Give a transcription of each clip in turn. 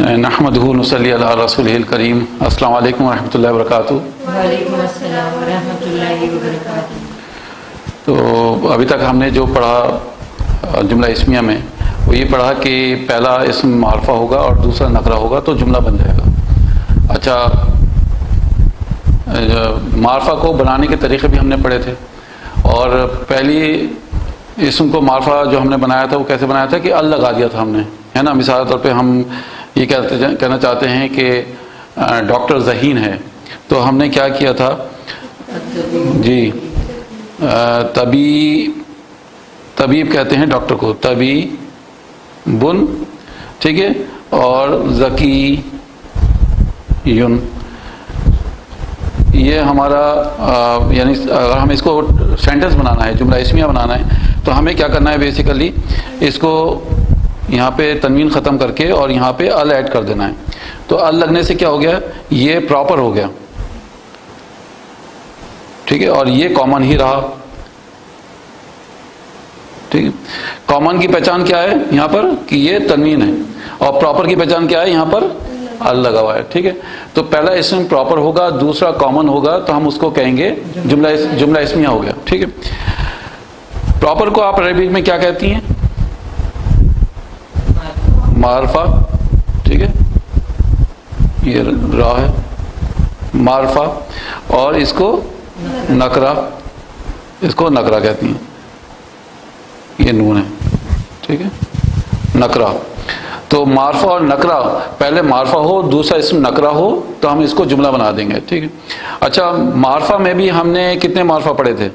نحمدہ نصلی علی رسولہ الکریم. السلام علیکم ورحمۃ اللہ وبرکاتہ. وعلیکم السلام ورحمۃ اللہ وبرکاتہ. تو ابھی تک ہم نے جو پڑھا جملہ اسمیہ میں وہ یہ پڑھا کہ پہلا اسم معرفہ ہوگا اور دوسرا نکرہ ہوگا تو جملہ بن جائے گا. اچھا، معرفہ کو بنانے کے طریقے بھی ہم نے پڑھے تھے، اور پہلی اسم کو معرفہ جو ہم نے بنایا تھا وہ کیسے بنایا تھا کہ ال لگا دیا تھا ہم نے، ہے نا. مثال طور پہ ہم یہ کہنا چاہتے ہیں کہ ڈاکٹر ذہین ہے، تو ہم نے کیا کیا تھا جی، طبیب کہتے ہیں ڈاکٹر کو، طبیبن، ٹھیک ہے. اور ذکی یون، یہ ہمارا یعنی اگر ہم اس کو سینٹنس بنانا ہے، جملہ اسمیہ بنانا ہے، تو ہمیں کیا کرنا ہے بیسیکلی اس کو یہاں پہ تنوین ختم کر کے اور یہاں پہ ال ایڈ کر دینا ہے. تو ال لگنے سے کیا ہو گیا، یہ پراپر ہو گیا، ٹھیک ہے. اور یہ کامن ہی رہا، ٹھیک ہے. کامن کی پہچان کیا ہے یہاں پر کہ یہ تنوین ہے، اور پراپر کی پہچان کیا ہے، یہاں پر ال لگا ہوا ہے، ٹھیک ہے. تو پہلا اسم پراپر ہوگا، دوسرا کامن ہوگا، تو ہم اس کو کہیں گے جملہ اسمیہ ہو گیا، ٹھیک ہے. پراپر کو آپ عربک میں کیا کہتی ہیں، معرفہ، ٹھیک ہے. یہ را ہے معرفہ، اور اس کو نکرہ، اس کو نکرہ کہتی ہیں، یہ نون ہے، ٹھیک ہے. نکرہ. تو معرفہ اور نکرہ، پہلے معرفہ ہو دوسرا اسم نکرہ ہو تو ہم اس کو جملہ بنا دیں گے، ٹھیک ہے. اچھا، معرفہ میں بھی ہم نے کتنے معرفہ پڑھے تھے؟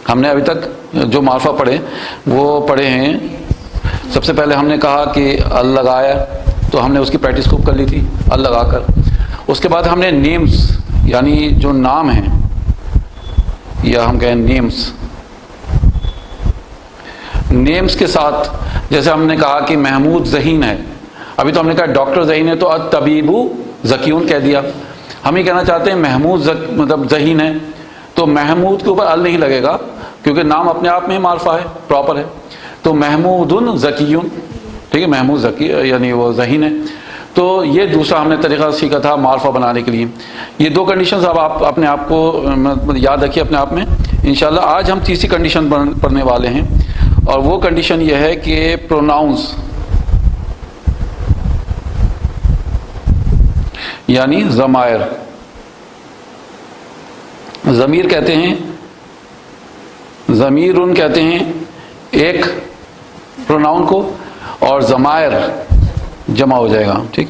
ہم نے ابھی تک جو معرفہ پڑھے وہ پڑھے ہیں، سب سے پہلے ہم نے کہا کہ ال لگایا، تو ہم نے اس کی پریکٹس خوب کر لی تھی ال لگا کر. اس کے بعد ہم نے نیمز، یعنی جو نام ہیں، یا ہم کہیں نیمز کے ساتھ، جیسے ہم نے کہا کہ محمود ذہین ہے، ابھی تو ہم نے کہا ڈاکٹر ذہین ہے تو الطبیب ذکیون کہہ دیا. ہم یہ کہنا چاہتے ہیں محمود مطلب ذہین ہے، تو محمود کے اوپر ال نہیں لگے گا کیونکہ نام اپنے آپ میں معرفہ ہے، پراپر ہے. تو محمود ذکیون، ٹھیک ہے. محمود ذکی یعنی وہ ذہین ہے. تو یہ دوسرا ہم نے طریقہ سیکھا تھا معرفہ بنانے کے لیے. یہ دو کنڈیشنز اب آپ اپنے آپ کو یاد رکھیے اپنے آپ میں. انشاءاللہ آج ہم تیسری کنڈیشن پڑھنے والے ہیں، اور وہ کنڈیشن یہ ہے کہ پروناؤنس یعنی ضمائر، ضمیر کہتے ہیں، ضمیرن کہتے ہیں ایک پروناؤن کو، اور ضمائر جمع ہو جائے گا، ٹھیک.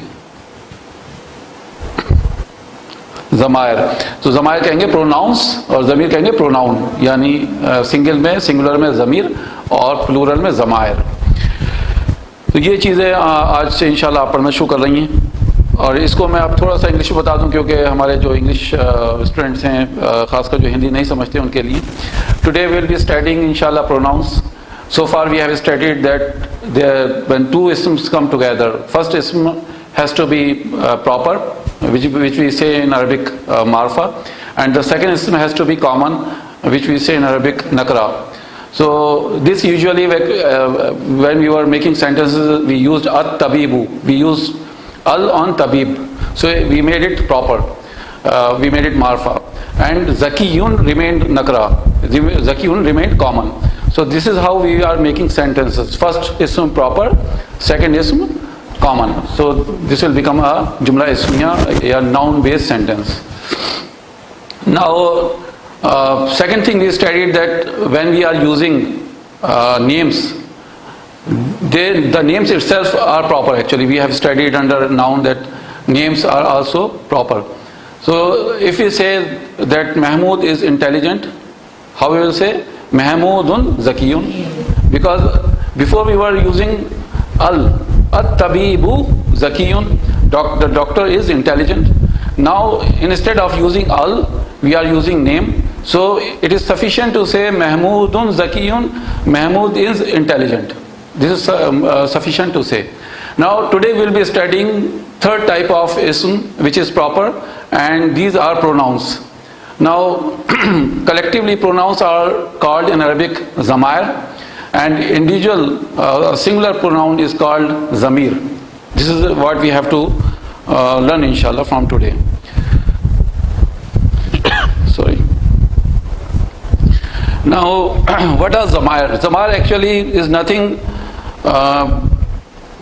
ضمائر، تو ضمائر کہیں گے پروناؤنس اور ضمیر کہیں گے پروناؤن، یعنی سنگولر میں ضمیر اور پلورل میں ضمائر. تو یہ چیزیں آج سے انشاءاللہ آپ پڑھنا شروع کر رہی ہیں. اور اس کو میں اب تھوڑا سا انگلش میں بتا دوں کیونکہ ہمارے جو انگلش اسٹوڈنٹس ہیں، خاص کر جو ہندی نہیں سمجھتے ان کے لیے. Today we will be studying انشاءاللہ pronounce. So far we have studied that when two isms come together, first ism has to be proper, which we say in Arabic marfa, and the second ism has to be common, which we say in Arabic nakra. So this usually when we were making sentences we used at-tabibu, we used al on tabib, so we made it proper, we made it marfa. And zakiyun remained nakra, zakiyun remained common. So this is how we are making sentences. First ism proper, second ism common. So this will become a jumla ismiya, a noun based sentence. Now second thing we studied that when we are using names, the names itself are proper. Actually we have studied under noun that names are also proper. So if we say that Mahmood is intelligent, how we will say Mahmudun Zakiyun? Because before we were using at-tabibu Zakiyun, the doctor is intelligent. Now instead of using al, we are using name. So it is sufficient to say Mahmudun Zakiyun, Mahmud is intelligent. This is sufficient to say. Now today we will be studying third type of ism which is proper, and these are pronouns. Now collectively pronouns are called in Arabic zamair, and individual singular pronoun is called zamir. This is what we have to learn inshallah from today. Sorry. Now, what are Zamair? Zamair actually is nothing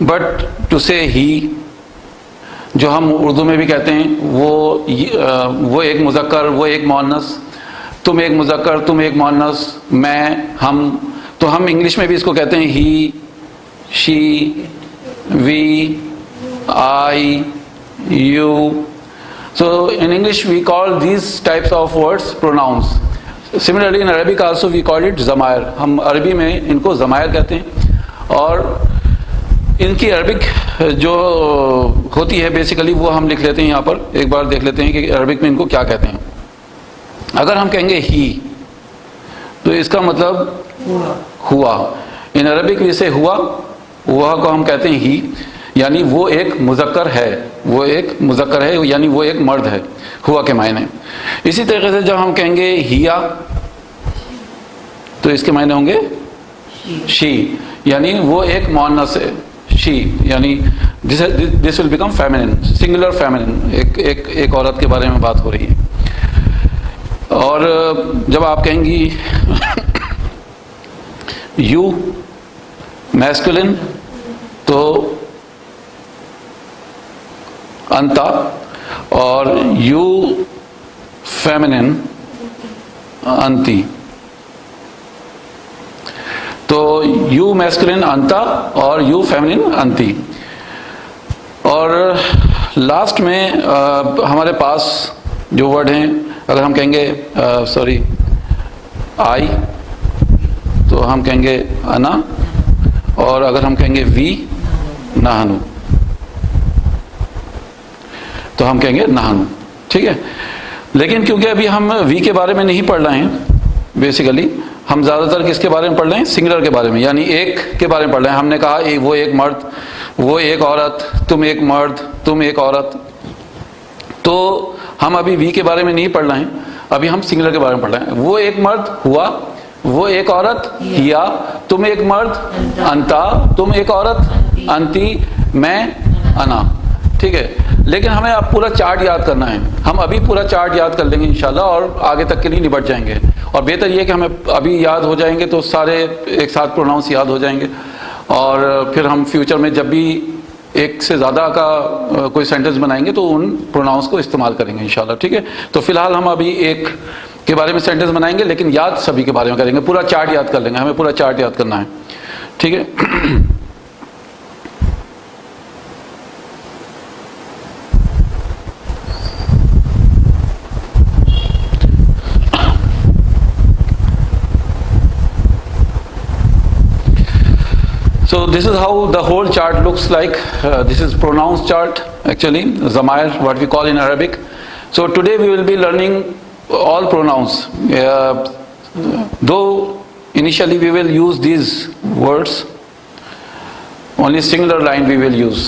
but to say he. جو ہم اردو میں بھی کہتے ہیں وہ ایک مذکر، وہ ایک مؤنث، تم ایک مذکر، تم ایک مؤنث، میں، ہم. تو ہم انگلش میں بھی اس کو کہتے ہیں he, she, we, I, you. So in English we call these types of words pronouns. Similarly in Arabic also we call it ضمائر. ہم عربی میں ان کو ضمائر کہتے ہیں. اور ان کی عربک جو ہوتی ہے بیسیکلی وہ ہم لکھ لیتے ہیں یہاں پر. ایک بار دیکھ لیتے ہیں کہ عربک میں ان کو کیا کہتے ہیں. اگر ہم کہیں گے ہی تو اس کا مطلب ہوا. ان عربک وی سے ہوا کو ہم کہتے ہیں ہی، یعنی وہ ایک مذکر ہے، وہ ایک مذکر ہے، یعنی وہ ایک مرد ہے ہوا کے معنی. اسی طریقے سے جب ہم کہیں گے ہیا تو اس کے معنی ہوں گے شی، یعنی وہ ایک مؤنث ہے. شی یعنی this will become feminine, singular feminine, ایک عورت کے بارے میں بات ہو رہی ہے. اور جب آپ کہیں گی یو میسکولن تو انتا، اور یو فیمنن انتی. تو یو میسکولن انتا اور یو فیمنن انتی. اور لاسٹ میں ہمارے پاس جو ورڈ ہیں، اگر ہم کہیں گے آئی تو ہم کہیں گے انا، اور اگر ہم کہیں گے وی نہنو تو ہم کہیں گے نہنو. ٹھیک ہے. لیکن کیونکہ ابھی ہم وی کے بارے میں نہیں پڑھ رہے ہیں، بیسیکلی ہم زیادہ تر کس کے بارے میں پڑھ رہے ہیں؟ سنگولر کے بارے میں، یعنی ایک کے بارے میں پڑھ رہے ہیں. ہم نے کہا وہ ایک مرد، وہ ایک عورت، تم ایک مرد، تم ایک عورت. تو ہم ابھی وی کے بارے میں نہیں پڑھ رہے ہیں، ابھی ہم سنگولر کے بارے میں پڑھ رہے ہیں. وہ ایک مرد ہوا، وہ ایک عورت ہیا، تم ایک مرد انتا، تم ایک عورت انتی، میں انا. ٹھیک ہے. لیکن ہمیں اب پورا چارٹ یاد کرنا ہے. ہم ابھی پورا چارٹ یاد کر لیں گے انشاءاللہ، اور آگے تک کے لیے نبٹ جائیں گے. اور بہتر یہ کہ ہمیں ابھی یاد ہو جائیں گے تو سارے ایک ساتھ پروناؤنس یاد ہو جائیں گے، اور پھر ہم فیوچر میں جب بھی ایک سے زیادہ کا کوئی سینٹنس بنائیں گے تو ان پروناؤنس کو استعمال کریں گے انشاءاللہ. ٹھیک ہے. تو فی الحال ہم ابھی ایک کے بارے میں سینٹنس بنائیں گے، لیکن یاد سبھی کے بارے میں کریں گے. پورا چارٹ یاد کر لیں گے، ہمیں پورا چارٹ یاد کرنا ہے. ٹھیک ہے. So this is how the whole chart looks like. This is pronouns chart actually, Zamair, what we call in Arabic. So today we will be learning all pronouns. Though initially we will use these words, only singular line we will use.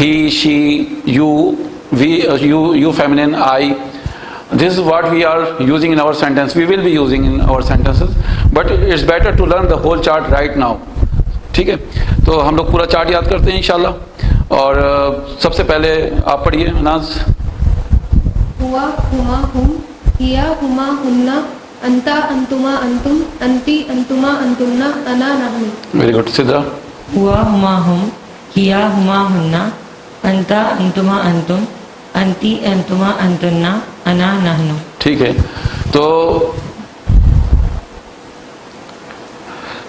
He, she, you, we, you feminine, I. This is what we are using in our sentence. We will be using in our sentences. But it's better to learn the whole chart right now. ٹھیک ہے. تو ہم لوگ پورا chart یاد کرتے ہیں انشاءاللہ. اور سب سے پہلے آپ پڑھیے ناز. ہوا ہما ہم، ہیا ہما ہمنا، انتا انتما انتم، انتی انتما انتمنا، انا نحن. Very good. سدرا. ہوا ہما ہم، ہیا ہما ہمنا، انتا انتما انتم، انتی انتما انتنا، انا نحن. ٹھیک ہے. تو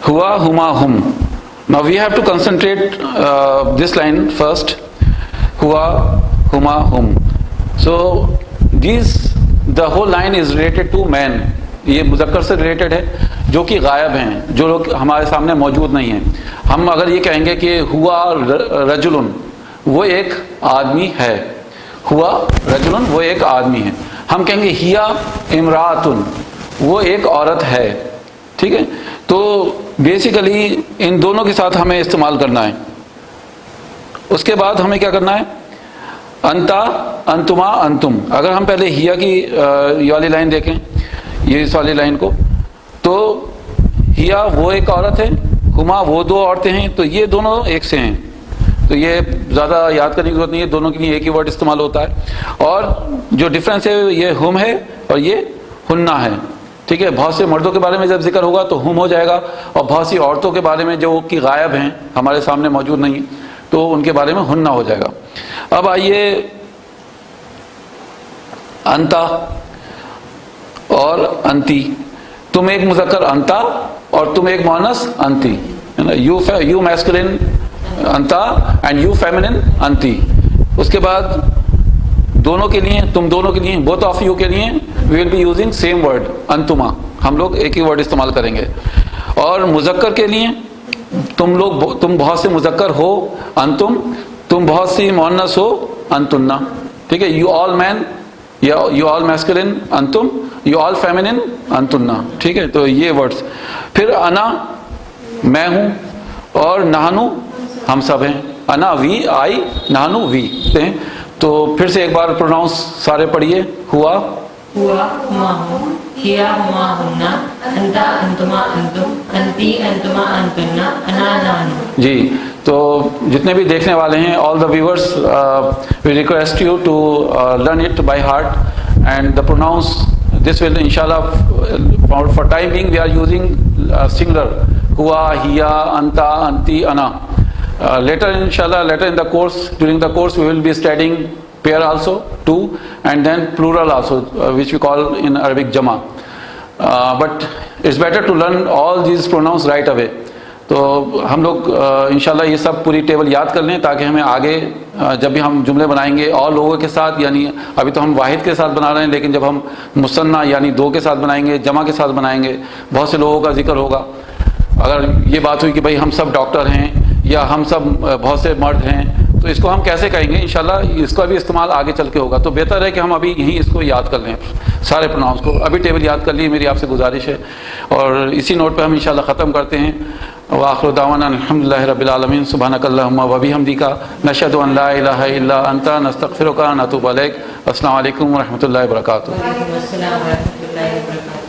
ہوا ہما ہم. Now we have to concentrate this line first. Hua, huma, hum. So the whole line is related to man. یہ مذکر سے ریلیٹڈ ہے جو کہ غائب ہیں، جو لوگ ہمارے سامنے موجود نہیں ہیں. ہم اگر یہ کہیں گے کہ ہوا رجلن، وہ ایک آدمی ہے. ہوا رجلن، وہ ایک آدمی ہے. ہم کہیں گے ہیا امراتن، وہ ایک عورت ہے. ٹھیک ہے. تو بیسیکلی ان دونوں کے ساتھ ہمیں استعمال کرنا ہے. اس کے بعد ہمیں کیا کرنا ہے؟ انتا انتما انتم. اگر ہم پہلے ہیا کی یہ والی لائن دیکھیں، یہ اس والی لائن کو، تو ہیا وہ ایک عورت ہے، ہما وہ دو عورتیں ہیں، تو یہ دونوں ایک سے ہیں. تو یہ زیادہ یاد کرنے کی ضرورت نہیں ہے, دونوں کے لیے ایک ہی ورڈ استعمال ہوتا ہے. اور جو ڈفرینس ہے یہ ہم ہے اور یہ ہننا ہے. ٹھیک ہے, بہت سے مردوں کے بارے میں جب ذکر ہوگا تو ہم ہو جائے گا, اور بہت سی عورتوں کے بارے میں جو کہ غائب ہیں, ہمارے سامنے موجود نہیں ہیں, تو ان کے بارے میں ہننا ہو جائے گا. اب آئیے انتا اور انتی. تم ایک مذکر انتا اور تم ایک مؤنث انتی, یو میسکولین انتا اینڈ یو فیمنن انتی. اس کے بعد دونوں کے لیے, تم دونوں کے لیے, بوتھ آف یو کے لیے we will be using same word انتما, ہم لوگ ایک ہی ورڈ استعمال کریں گے. اور مذکر کے لیے تم بہت سے مذکر ہو انتم, تم بہت سی مؤنث ہو انتنا. ٹھیک ہے, یو آل مین یا یو آل میسکولین انتم, یو آل فیمنن انتنا. ٹھیک ہے, تو یہ ورڈز. پھر انا میں ہوں, اور نہنو ہم سب ہیں. انا وی, آئی, نہنو وی. تو پھر سے ایک بار پروناؤنس سارے پڑھیے. ہوا ہوا ہما ہم, ہیا ہما ہمنا, انتا انتما انتم, انتی انتما انتنا, انا نحن. جی, تو جتنے بھی دیکھنے والے ہیں, all the viewers, we request you to learn it by heart and the pronounce. This will انشاءاللہ for time being we are using singular, ہوا, ہیا, انتا, انتی, انا. Later inshallah, later in the course, during the course we will be studying pair also, two, and then plural also, which we call in Arabic jama. But it's better to learn all these pronouns right away. تو ہم لوگ انشاءاللہ یہ سب پوری table یاد کر لیں, تاکہ ہمیں آگے جب بھی ہم جملے بنائیں گے اور لوگوں کے ساتھ, یعنی ابھی تو ہم واحد کے ساتھ بنا رہے ہیں, لیکن جب ہم مثنیٰ یعنی دو کے ساتھ بنائیں گے, جمع کے ساتھ بنائیں گے, بہت سے لوگوں کا ذکر ہوگا. اگر یہ بات ہوئی کہ بھائی ہم سب ڈاکٹر ہیں یا ہم سب بہت سے مرد ہیں, تو اس کو ہم کیسے کہیں گے؟ انشاءاللہ اس کا بھی استعمال آگے چل کے ہوگا. تو بہتر ہے کہ ہم ابھی یہیں اس کو یاد کر لیں, سارے پروناؤنس کو ابھی ٹیبل یاد کر لیے, میری آپ سے گزارش ہے. اور اسی نوٹ پہ ہم انشاءاللہ ختم کرتے ہیں. وآخر دعوانا الحمدللہ رب العالمین, سبحانک اللہم وبحمدک, نشہد ان لا الہ الا انت, نستغفرک ونتوب الیک. السلام علیکم ورحمۃ اللہ وبرکاتہ. وعلیکم السلام ورحمۃ اللہ وبرکاتہ.